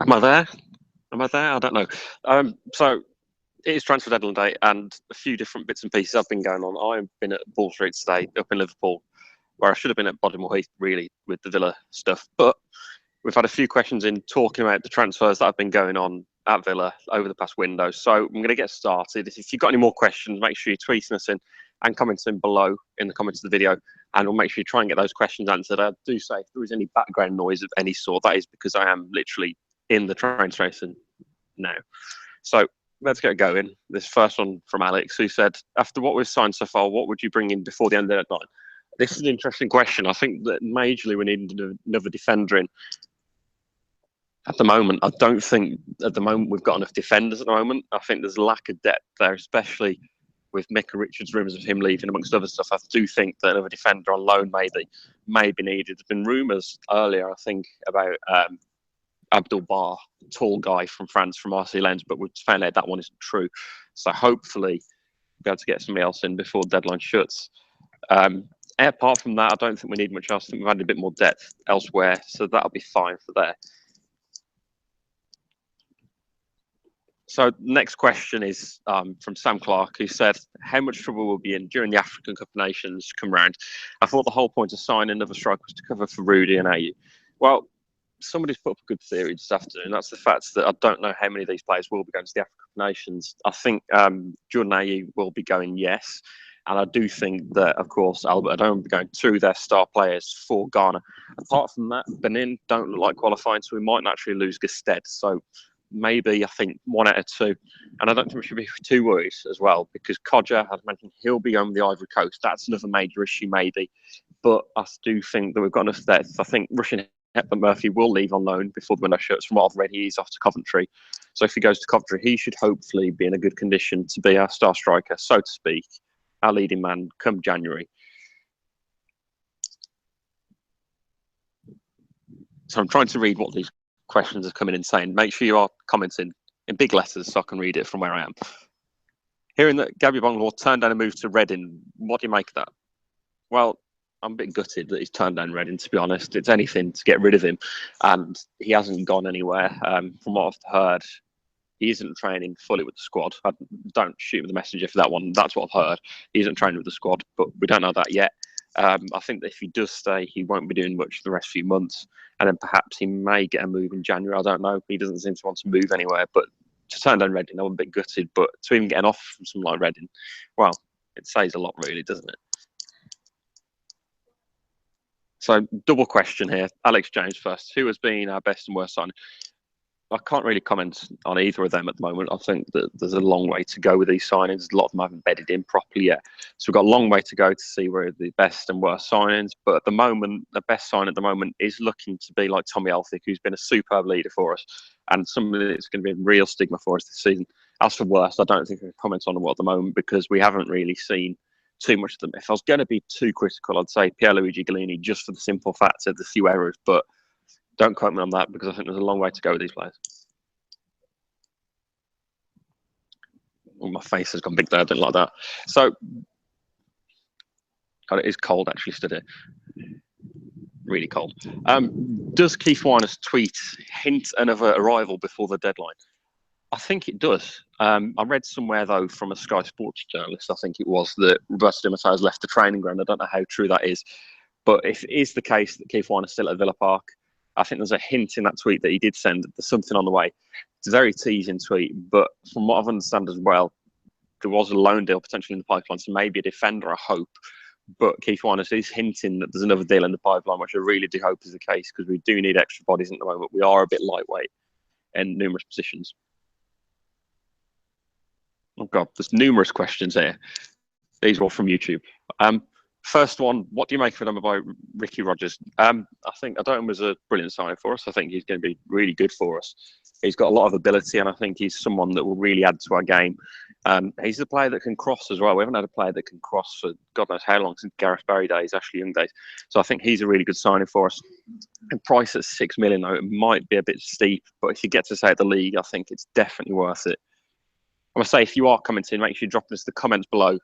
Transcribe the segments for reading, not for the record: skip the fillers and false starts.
Am I there? Am I there? I don't know. So it is transfer deadline day, and a few different bits and pieces have been going on. I've been at Ball Street today, up in Liverpool, where I should have been at Bodymoor Heath, really, with the Villa stuff. But we've had a few questions in talking about the transfers that have been going on at Villa over the past window. So I'm going to get started. If you've got any more questions, make sure you're tweeting us in and commenting below in the comments of the video, and we'll make sure you try and get those questions answered. I do say if there is any background noise of any sort, that is because I am literally in the train station now. So let's get going. This first one from Alex, who said, after what we've signed so far, what would you bring in before the end of the deadline? This is an interesting question. I think that majorly we need another defender in. At the moment, I don't think at the moment we've got enough defenders at the moment. I think there's a lack of depth there, especially with Micah Richards' rumours of him leaving, amongst other stuff. I do think that another defender on loan may be needed. There's been rumours earlier, I think, about Abdul Bar, tall guy from France, from RC Lens, but we've found out that one isn't true. So hopefully we'll be able to get somebody else in before the deadline shuts. Apart from that, I don't think we need much else. I think we've had a bit more depth elsewhere, so that'll be fine for there. So next question is from Sam Clark, who said, how much trouble will be in during the African Cup of Nations come round? I thought the whole point of signing another striker was to cover for Rudy and AU. Well, somebody's put up a good theory this afternoon. That's the fact that I don't know how many of these players will be going to the African Cup of Nations. I think Jordan AU will be going, yes. And I do think that, of course, Albert Adama will be going through their star players for Ghana. Apart from that, Benin don't look like qualifying, so we might naturally lose Gusted. So maybe, I think, 1 out of 2. And I don't think we should be too worried as well, because Kodja, as mentioned, he'll be on the Ivory Coast. That's another major issue, maybe. But I do think that we've got enough depth. I think Russian Hepburn Murphy will leave on loan before the window shuts. From what I've read, he's off to Coventry. So if he goes to Coventry, he should hopefully be in a good condition to be our star striker, so to speak, our leading man come January. So I'm trying to read what these questions are coming in saying. Make sure you are commenting in big letters so I can read it from where I am. Hearing that Gabby Agbonlahor turned down a move to Reading, what do you make of that? Well, I'm a bit gutted that he's turned down Reading, to be honest. It's anything to get rid of him, and he hasn't gone anywhere. From what I've heard, he isn't training fully with the squad. Don't shoot me the messenger for that one. That's what I've heard. He isn't training with the squad, but we don't know that yet. I think that if he does stay, he won't be doing much for the rest few months, and then perhaps he may get a move in January. I don't know. He doesn't seem to want to move anywhere, but to turn down Reading, I'm a bit gutted, but to even get an offer from someone like Reading, well, it says a lot, really, doesn't it? So, double question here. Alex James first. Who has been our best and worst signing? I can't really comment on either of them at the moment. I think that there's a long way to go with these signings. A lot of them haven't bedded in properly yet. So we've got a long way to go to see where the best and worst signings. But at the moment, the best sign at the moment is looking to be like Tommy Elphick, who's been a superb leader for us, and somebody that's going to be a real stigma for us this season. As for worst, I don't think I can comment on them at the moment because we haven't really seen too much of them. If I was going to be too critical, I'd say Pierluigi Gallini, just for the simple fact of the few errors. But don't quote me on that because I think there's a long way to go with these players. Oh, my face has gone big there. I didn't like that. So, God, it is cold actually, stood here. Really cold. Does Keith Weiner's tweet hint another arrival before the deadline? I think it does. I read somewhere, though, from a Sky Sports journalist, I think it was, that Roberto Di Matteo has left the training ground. I don't know how true that is. But if it is the case that Keith Weiner's still at Villa Park, I think there's a hint in that tweet that he did send that there's something on the way. It's a very teasing tweet, but from what I've understood as well, there was a loan deal potentially in the pipeline, so maybe a defender, I hope. But Keith Weiner's is hinting that there's another deal in the pipeline, which I really do hope is the case, because we do need extra bodies at the moment. We are a bit lightweight in numerous positions. Oh, God, there's numerous questions here. These are all from YouTube. First one, what do you make of Adama by Ricky Rogers? I think Adama was a brilliant signing for us. I think he's going to be really good for us. He's got a lot of ability, and I think he's someone that will really add to our game. He's a player that can cross as well. We haven't had a player that can cross for God knows how long, since Gareth Barry days, Ashley Young days. So I think he's a really good signing for us. And price at $6 million, though, it might be a bit steep, but if you get to say at the league, I think it's definitely worth it. I must say, if you are commenting, make sure you drop us the comments below,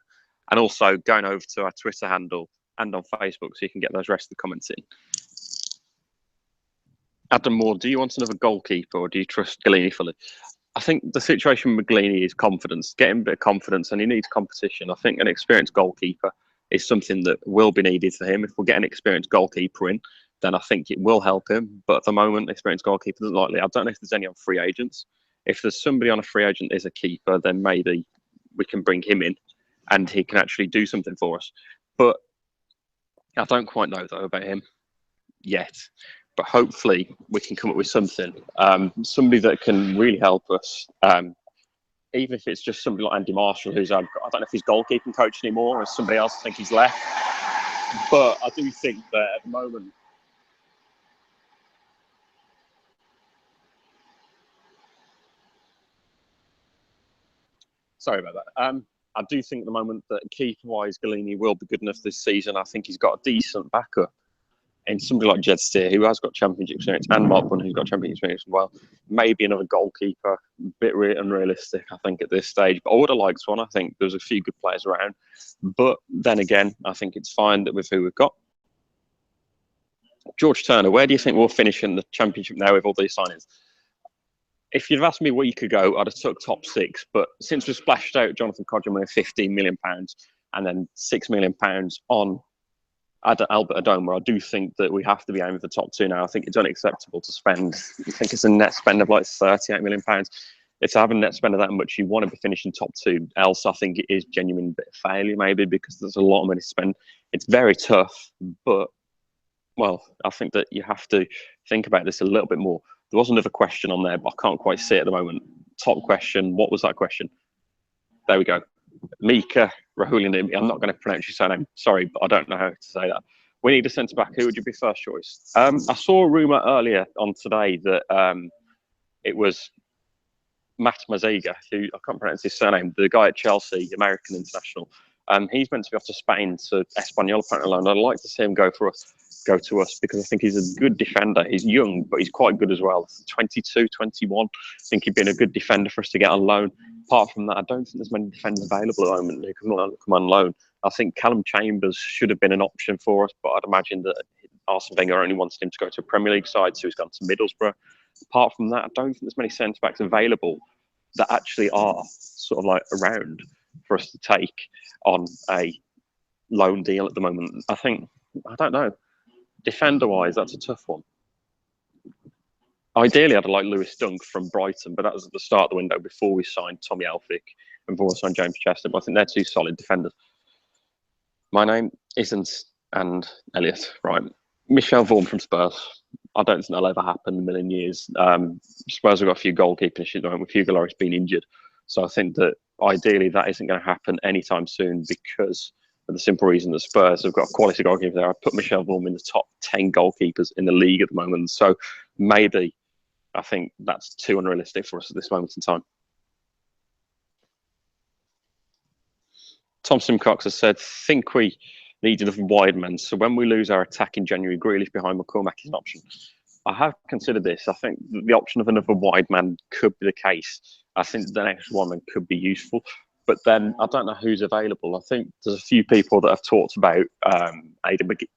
and also going over to our Twitter handle and on Facebook so you can get those rest of the comments in. Adam Moore, do you want another goalkeeper or do you trust Galini fully? I think the situation with Galini is confidence. Get him a bit of confidence and he needs competition. I think an experienced goalkeeper is something that will be needed for him. If we get an experienced goalkeeper in, then I think it will help him. But at the moment, experienced goalkeeper isn't likely. I don't know if there's any on free agents. If there's somebody on a free agent is a keeper, then maybe we can bring him in and he can actually do something for us. But I don't quite know, though, about him yet. But hopefully we can come up with something. Somebody that can really help us. Even if it's just somebody like Andy Marshall, who's, I don't know if he's goalkeeping coach anymore or somebody else, I think he's left. But I do think that at the moment, sorry about that. I do think at the moment that keeper-wise, Galini will be good enough this season. I think he's got a decent backup in somebody like Jed Steer, who has got championship experience, and Mopman, who's got championship experience as well. Maybe another goalkeeper, a bit unrealistic, I think, at this stage. But I would have liked one. I think there's a few good players around. But then again, I think it's fine that with who we've got. George Turner, where do you think we'll finish in the championship now with all these signings? If you'd asked me a week ago, I'd have took top 6. But since we splashed out Jonathan Codgerman with £15 million and then £6 million on Albert Adoma, I do think that we have to be aiming for the top 2 now. I think it's unacceptable to spend, I think it's a net spend of like £38 million. If to have a net spend of that much, you want to be finishing top 2. Else, I think it is genuine bit of failure, maybe, because there's a lot of money to spend. It's very tough, but, well, I think that you have to think about this a little bit more. There was another question on there, but I can't quite see it at the moment. Top question. What was that question? There we go. Mika Rahulian. I'm not going to pronounce your surname. Sorry, but I don't know how to say that. We need a centre back. Who would you be first choice? I saw a rumour earlier on today that it was Matt Maziga, who I can't pronounce his surname, the guy at Chelsea, American international. He's meant to be off to Spain to Espanyol apparently, and I'd like to see him go to us because I think he's a good defender. He's young, but he's quite good as well. 22, 21. I think he'd been a good defender for us to get on loan. Apart from that, I don't think there's many defenders available at the moment who can come on loan. I think Callum Chambers should have been an option for us, but I'd imagine that Arsene Wenger only wanted him to go to a Premier League side, so he's gone to Middlesbrough. Apart from that, I don't think there's many centre-backs available that actually are sort of like around for us to take on a loan deal at the moment. I don't know. Defender-wise, that's a tough one. Ideally, I'd like Lewis Dunk from Brighton, but that was at the start of the window before we signed Tommy Elphick and before we signed James Chester. But I think they're 2 solid defenders. My name isn't and Elliot, right? Michel Vaughan from Spurs. I don't think that'll ever happen in a million years. Spurs have got a few goalkeeping issues with Hugo Lloris being injured. So I think that ideally that isn't going to happen anytime soon because for the simple reason that Spurs have got a quality goalkeeper there. I put Michel Vaughan in the top 10 goalkeepers in the league at the moment. So maybe I think that's too unrealistic for us at this moment in time. Tom Simcox has said, think we need another wide man. So when we lose our attack in January, Grealish behind McCormack is an option. I have considered this. I think the option of another wide man could be the case. I think the next one could be useful. But then I don't know who's available. I think there's a few people that have talked about Aidan McGeady.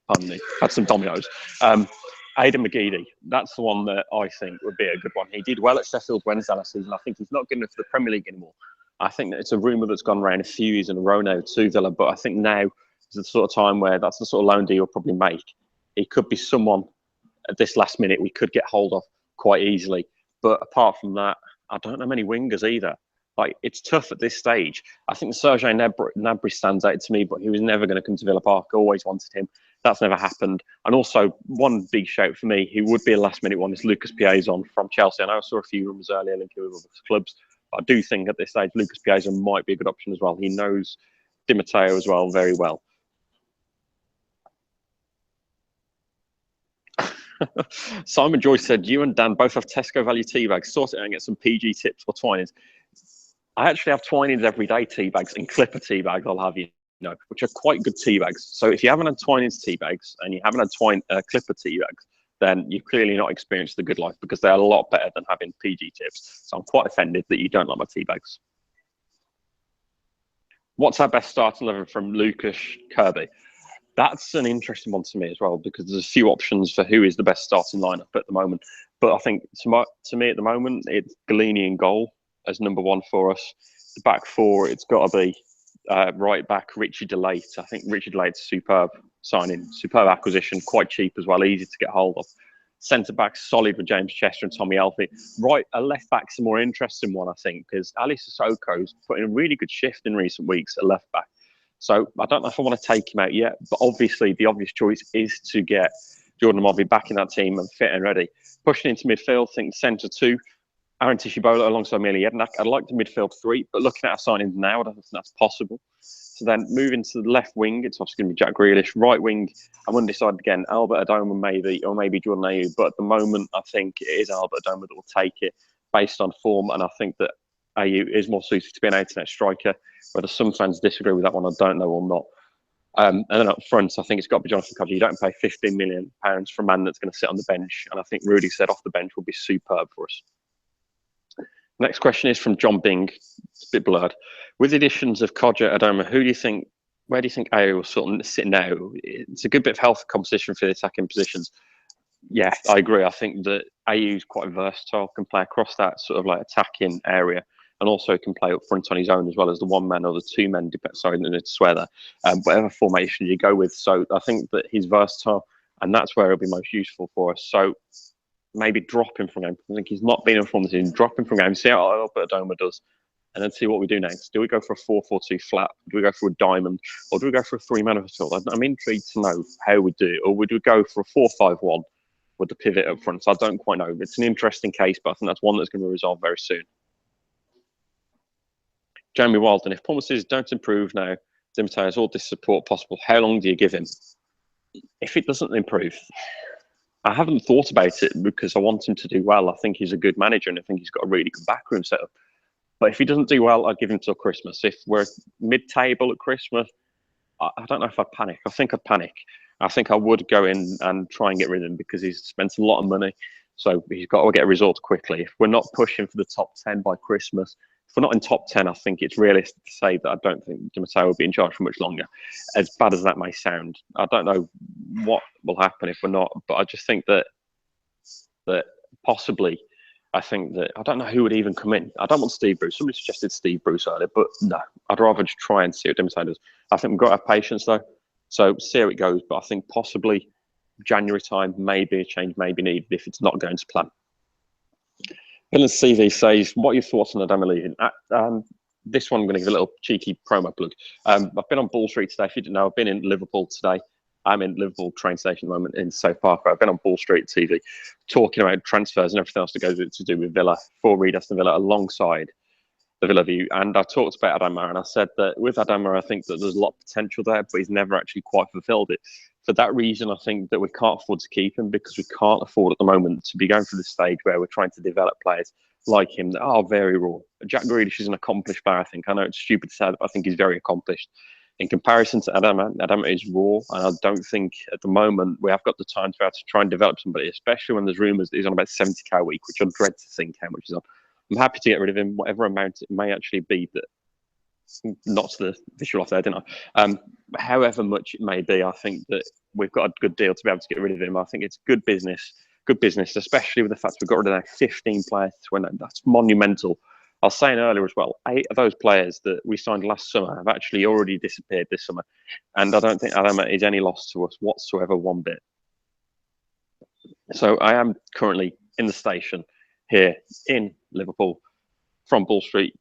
Pardon me, had some dominoes. Aidan McGeady, that's the one that I think would be a good one. He did well at Sheffield Wednesday last season. I think he's not good enough for the Premier League anymore. I think that it's a rumour that's gone around a few years in a row now to Villa, but I think now is the sort of time where that's the sort of loan deal you'll probably make. He could be someone at this last minute we could get hold of quite easily. But apart from that, I don't know many wingers either. Like, it's tough at this stage. I think Serge Gnabry stands out to me, but he was never going to come to Villa Park. I always wanted him. That's never happened. And also, one big shout for me, who would be a last-minute one, is Lucas Piazon from Chelsea. I know I saw a few rumours earlier linking with other clubs. But I do think at this stage, Lucas Piazon might be a good option as well. He knows Di Matteo as well very well. Simon Joyce said, you and Dan both have Tesco value tea bags. Sort it out and get some PG tips for Twinings. I actually have Twinings everyday tea bags and Clipper tea bags, I'll have you know, which are quite good tea bags. So if you haven't had Twinings tea bags and you haven't had Clipper tea bags, then you've clearly not experienced the good life because they're a lot better than having PG tips. So I'm quite offended that you don't like my tea bags. What's our best starting 11 from Lucas Kirby? That's an interesting one to me as well, because there's a few options for who is the best starting lineup at the moment. But I think to me at the moment, it's Galini in goal as number one for us. The back four, it's got to be right back Ritchie De Laet. I think Ritchie De Laet's superb signing, superb acquisition, quite cheap as well, easy to get hold of. Centre back solid with James Chester and Tommy Elphy. Right, a left back's a more interesting one, I think, because Ali Sissoko's put in a really good shift in recent weeks at left back. So I don't know if I want to take him out yet, but obviously the obvious choice is to get Jordan Amobi back in that team and fit and ready. Pushing into midfield, think centre two, Aaron Tishibola alongside Mili Jednak. I'd like the midfield three, but looking at our signings now, I don't think that's possible. So then moving to the left wing, it's obviously going to be Jack Grealish. Right wing, I'm undecided again. Albert Adama maybe, or maybe Jordan Ayew. But at the moment, I think it is Albert Adama that will take it based on form. And I think that Ayew is more suited to be an 8-net striker. Whether some fans disagree with that one, I don't know or not. And then up front, I think it's got to be Jonathan Cuddy. You don't pay £15 million for a man that's going to sit on the bench. And I think Rudy said off the bench will be superb for us. Next question is from John Bing. It's a bit blurred. With the additions of Kodja, Adama, where do you think Ayew will sort of sit now? It's a good bit of health competition for the attacking positions. Yeah, I agree. I think that Ayew is quite versatile, can play across that sort of like attacking area, and also can play up front on his own as well as the one man or the two men. Sorry, I need to swear there. Whatever formation you go with. So I think that he's versatile, and that's where he'll be most useful for us. So maybe drop him from game. I think he's not been in form this season. Drop him from game, see how Albert Adama does, and then see what we do next. Do we go for a 4-4-2 flat? Do we go for a diamond? Or do we go for a three-man midfield? I'm intrigued to know how we do it. Or would we go for a 4-5-1 with the pivot up front? So I don't quite know. It's an interesting case, but I think that's one that's going to be resolved very soon. Jamie Walden, if performances don't improve now, Di Matteo has all this support possible. How long do you give him? If it doesn't improve, I haven't thought about it because I want him to do well. I think he's a good manager and I think he's got a really good backroom setup. But if he doesn't do well, I'd give him till Christmas. If we're mid-table at Christmas, I don't know if I'd panic. I think I'd panic. I think I would go in and try and get rid of him because he's spent a lot of money. So he's got to get results quickly. If we're not pushing for the top 10 by Christmas, if we're not in top 10, I think it's realistic to say that I don't think Di Matteo will be in charge for much longer. As bad as that may sound, I don't know what will happen if we're not, but I just think that possibly, I think that I don't know who would even come in. I don't want Steve Bruce. Somebody suggested Steve Bruce earlier, but no, I'd rather just try and see what Di Matteo does. I think we've got to have patience though, so see how it goes. But I think possibly January time, maybe a change may be needed if it's not going to plan. Villain's CV says, what are your thoughts on Adama leaving? This one I'm going to give a little cheeky promo plug. I've been on Ball Street today. If you didn't know, I've been in Liverpool today. I'm in Liverpool Train Station at the moment in South Park. I've been on Ball Street TV talking about transfers and everything else that goes to do with Villa for Reed Aston Villa alongside the Villa View. And I talked about Adama and I said that with Adama, I think that there's a lot of potential there, but he's never actually quite fulfilled it. For that reason, I think that we can't afford to keep him because we can't afford at the moment to be going through the stage where we're trying to develop players like him that are very raw. Jack Grealish is an accomplished player, I think. I know it's stupid to say that, but I think he's very accomplished. In comparison to Adama is raw, and I don't think at the moment we have got the time to be able to try and develop somebody, especially when there's rumours that he's on about 70k a week, which I dread to think how much he's on. I'm happy to get rid of him, whatever amount it may actually be, but not to the visual off there, didn't I? However much it may be, I think that we've got a good deal to be able to get rid of him. I think it's good business, especially with the fact we've got rid of 15 players. That's monumental. I was saying earlier as well, 8 of those players that we signed last summer have actually already disappeared this summer. And I don't think Adama is any loss to us whatsoever, one bit. So I am currently in the station here in Liverpool from Ball Street.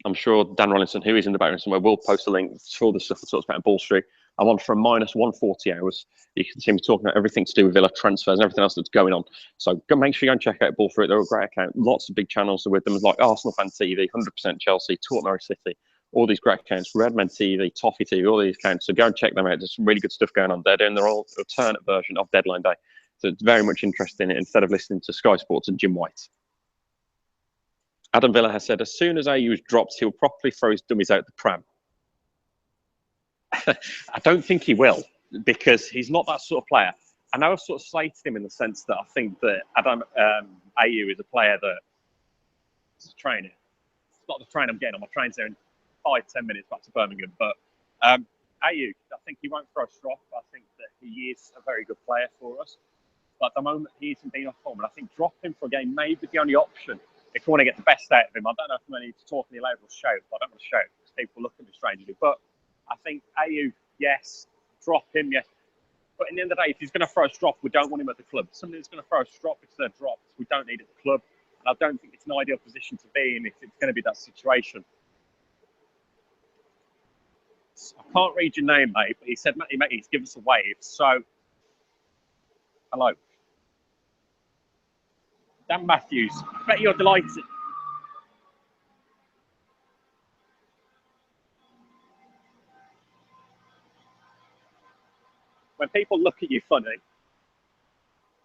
I'm sure Dan Rolinson, who is in the background somewhere, will post a link to all the stuff that talks about Ball Street. I'm on for a minus 140 hours. You can see me talking about everything to do with Villa transfers and everything else that's going on. So make sure you go and check out Ball Street. They're a great account. Lots of big channels are with them, like Arsenal Fan TV, 100% Chelsea, Tottenham City, all these great accounts, Redman TV, Toffee TV, all these accounts. So go and check them out. There's some really good stuff going on. They're doing their own alternate version of Deadline Day. So it's very much interesting instead of listening to Sky Sports and Jim White. Adam Villa has said, as soon as Ayew is dropped, he'll properly throw his dummies out the pram. I don't think he will, because he's not that sort of player. I know I've sort of slated him in the sense that I think that Ayew is a player that is a trainer. It's not the train I'm getting on. My train's there in 5-10 minutes back to Birmingham. But Ayuk, I think he won't throw a strop. I think that he is a very good player for us. But at the moment, he isn't being off form. And I think drop him for a game may be the only option if you want to get the best out of him. I don't know if I need to talk any loud or shout. I don't want to shout because people look at me strangely. But I think Ayuk, yes. Drop him, yes. But in the end of the day, if he's going to throw a strop, we don't want him at the club. Somebody that's going to throw a strop instead of drops, we don't need at the club. And I don't think it's an ideal position to be in if it's going to be that situation. I can't read your name, mate, but he said, mate, he's given us a wave. So, hello. Dan Matthews, I bet you're delighted. When people look at you funny,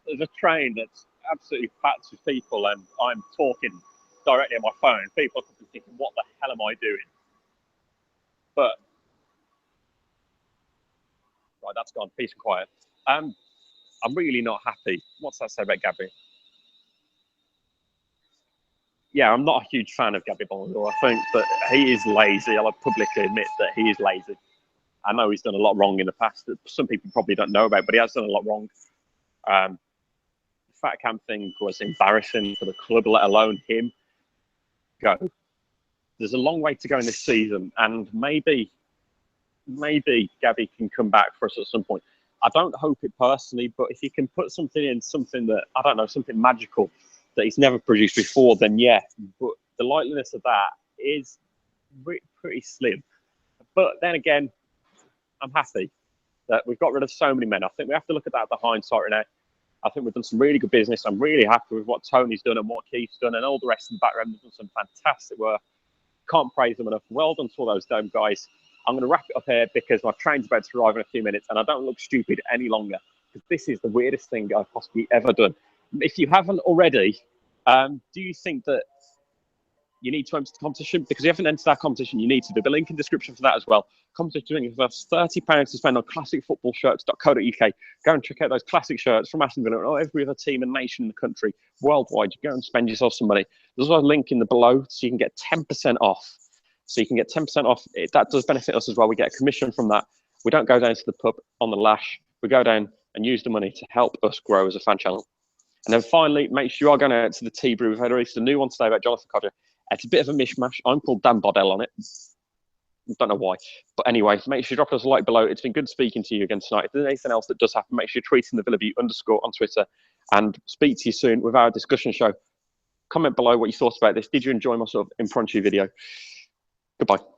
there's a train that's absolutely packed with people and I'm talking directly on my phone. People are probably thinking, what the hell am I doing? But, right, that's gone. Peace and quiet. I'm really not happy. What's that say about Gabby? Yeah, I'm not a huge fan of Gabby Agbonlahor. I think that he is lazy. I'll publicly admit that he is lazy. I know he's done a lot wrong in the past that some people probably don't know about, but he has done a lot wrong. The Fat Camp thing was embarrassing for the club, let alone him. Go. There's a long way to go in this season, and maybe Gabby can come back for us at some point. I don't hope it personally, but if he can put something in, something that, I don't know, something magical that he's never produced before, then yeah. But the likeliness of that is pretty slim. But then again, I'm happy that we've got rid of so many men. I think we have to look at that at the hindsight right now. I think we've done some really good business. I'm really happy with what Tony's done and what Keith's done and all the rest in the background. They've done some fantastic work. Can't praise them enough. Well done to all those Dome guys. I'm going to wrap it up here because my train's about to arrive in a few minutes and I don't look stupid any longer because this is the weirdest thing I've possibly ever done. If you haven't already, do you think that you need to enter the competition? Because if you haven't entered that competition, you need to do the link in the description for that as well. Competition is worth £30 to spend on classicfootballshirts.co.uk. Go and check out those classic shirts from Aston Villa or every other team and nation in the country worldwide. You go and spend yourself some money. There's also a link in the below so you can get 10% off. So you can get 10% off. That does benefit us as well. We get a commission from that. We don't go down to the pub on the lash. We go down and use the money to help us grow as a fan channel. And then finally, make sure you are going out to the Tea Brew. We've had released a new one today about Jonathan Codger. It's a bit of a mishmash. I'm called Dan Bodell on it. Don't know why. But anyway, make sure you drop us a like below. It's been good speaking to you again tonight. If there's anything else that does happen, make sure you're tweeting the VillaView _ on Twitter. And speak to you soon with our discussion show. Comment below what you thought about this. Did you enjoy my sort of impromptu video? Goodbye.